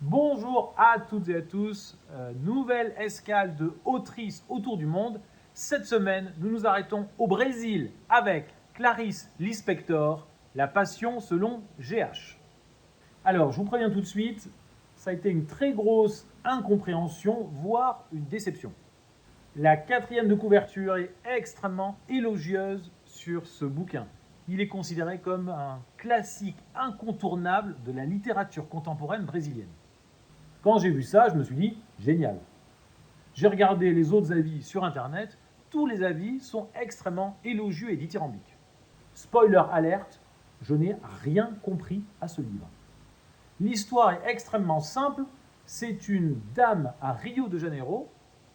Bonjour à toutes et à tous, nouvelle escale de autrices autour du monde. Cette semaine, nous nous arrêtons au Brésil avec Clarice Lispector, La Passion selon GH. Alors, je vous préviens tout de suite, ça a été une très grosse incompréhension, voire une déception. La quatrième de couverture est extrêmement élogieuse sur ce bouquin. Il est considéré comme un classique incontournable de la littérature contemporaine brésilienne. Quand j'ai vu ça, je me suis dit, génial. J'ai regardé les autres avis sur Internet, tous les avis sont extrêmement élogieux et dithyrambiques. Spoiler alerte, je n'ai rien compris à ce livre. L'histoire est extrêmement simple, c'est une dame à Rio de Janeiro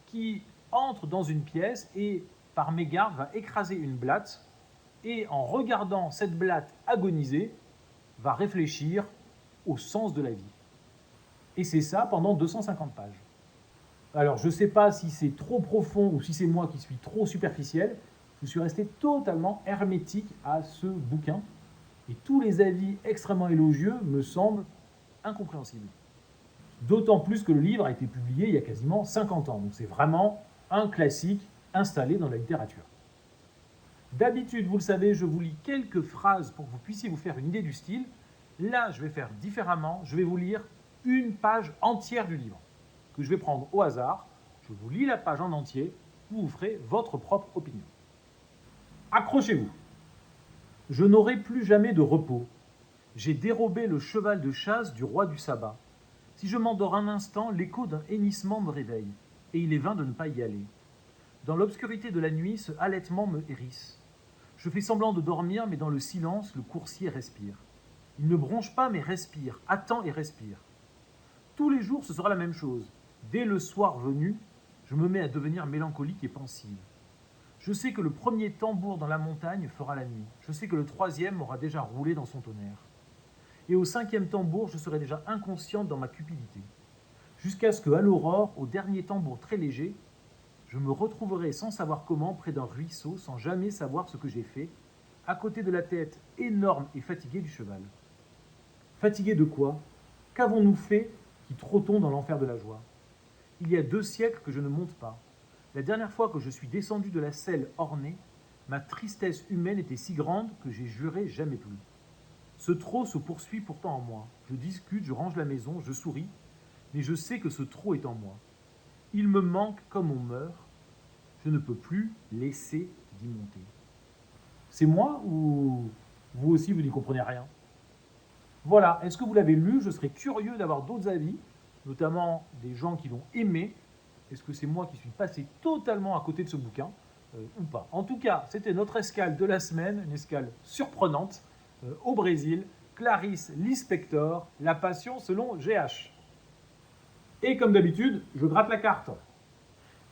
qui entre dans une pièce et, par mégarde, va écraser une blatte et, en regardant cette blatte agoniser, va réfléchir au sens de la vie. Et c'est ça pendant 250 pages. Alors, je ne sais pas si c'est trop profond ou si c'est moi qui suis trop superficiel. Je suis resté totalement hermétique à ce bouquin. Et tous les avis extrêmement élogieux me semblent incompréhensibles. D'autant plus que le livre a été publié il y a quasiment 50 ans. Donc c'est vraiment un classique installé dans la littérature. D'habitude, vous le savez, je vous lis quelques phrases pour que vous puissiez vous faire une idée du style. Là, je vais faire différemment. Je vais vous lire une page entière du livre, que je vais prendre au hasard. Je vous lis la page en entier, vous vous ferez votre propre opinion. Accrochez-vous. Je n'aurai plus jamais de repos. J'ai dérobé le cheval de chasse du roi du sabbat. Si je m'endors un instant, l'écho d'un hennissement me réveille, et il est vain de ne pas y aller. Dans l'obscurité de la nuit, ce halètement me hérisse. Je fais semblant de dormir, mais dans le silence, le coursier respire. Il ne bronche pas, mais respire, attend et respire. Tous les jours, ce sera la même chose. Dès le soir venu, je me mets à devenir mélancolique et pensive. Je sais que le premier tambour dans la montagne fera la nuit. Je sais que le troisième aura déjà roulé dans son tonnerre. Et au cinquième tambour, je serai déjà inconsciente dans ma cupidité. Jusqu'à ce que, à l'aurore, au dernier tambour très léger, je me retrouverai sans savoir comment près d'un ruisseau, sans jamais savoir ce que j'ai fait, à côté de la tête énorme et fatiguée du cheval. Fatigué de quoi? Qu'avons-nous fait qui trottons dans l'enfer de la joie? Il y a 2 siècles que je ne monte pas. La dernière fois que je suis descendu de la selle ornée, ma tristesse humaine était si grande que j'ai juré jamais plus. Ce trot se poursuit pourtant en moi. Je discute, je range la maison, je souris, mais je sais que ce trot est en moi. Il me manque comme on meurt. Je ne peux plus laisser d'y monter. C'est moi ou vous aussi vous n'y comprenez rien? Voilà, est-ce que vous l'avez lu? Je serais curieux d'avoir d'autres avis, notamment des gens qui l'ont aimé. Est-ce que c'est moi qui suis passé totalement à côté de ce bouquin ou pas? En tout cas, c'était notre escale de la semaine, une escale surprenante au Brésil. Clarice Lispector, La Passion selon GH. Et comme d'habitude, je gratte la carte.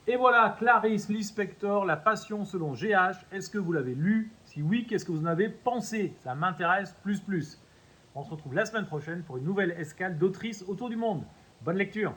Et voilà, Clarice Lispector, La Passion selon GH. Est-ce que vous l'avez lu? Si oui, qu'est-ce que vous en avez pensé? Ça m'intéresse plus. On se retrouve la semaine prochaine pour une nouvelle escale d'autrices autour du monde. Bonne lecture!